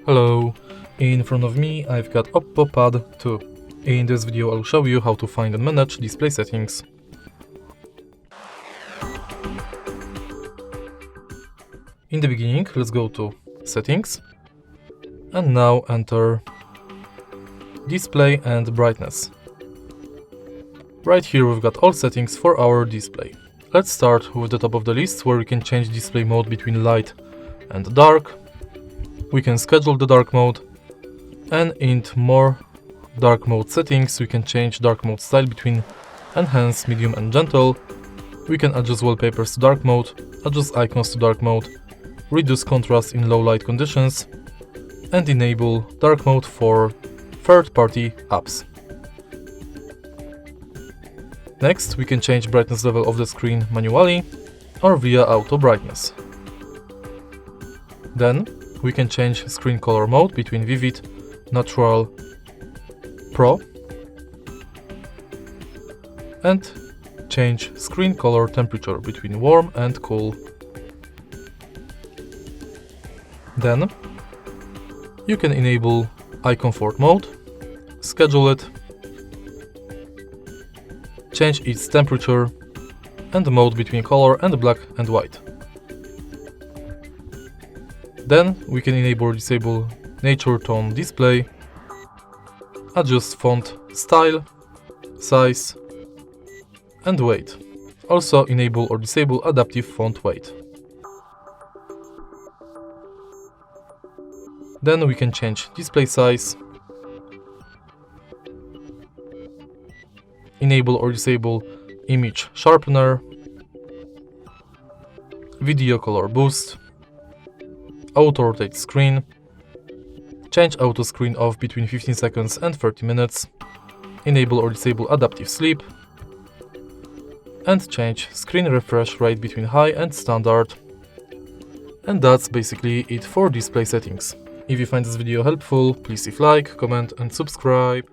Hello, in front of me I've got OPPO Pad 2. In this video I'll show you how to find and manage display settings. In the beginning, let's go to Settings and now enter Display and Brightness. Right here we've got all settings for our display. Let's start with the top of the list where we can change display mode between light and dark. We can schedule the dark mode, and in more dark mode settings we can change dark mode style between enhanced, medium and gentle. We can adjust wallpapers to dark mode, adjust icons to dark mode, reduce contrast in low light conditions, and enable dark mode for third-party apps. Next, we can change brightness level of the screen manually or via auto brightness. Then we can change screen color mode between Vivid, Natural, Pro, and change screen color temperature between warm and cool. Then you can enable eye comfort mode, schedule it, change its temperature and mode between color and black and white. Then we can enable or disable nature tone display, adjust font style, size and weight. Also enable or disable adaptive font weight. Then we can change display size, enable or disable image sharpener, video color boost, auto rotate screen, change auto screen off between 15 seconds and 30 minutes, enable or disable adaptive sleep, and change screen refresh rate between high and standard. And that's basically it for display settings. If you find this video helpful, please leave like, comment and subscribe.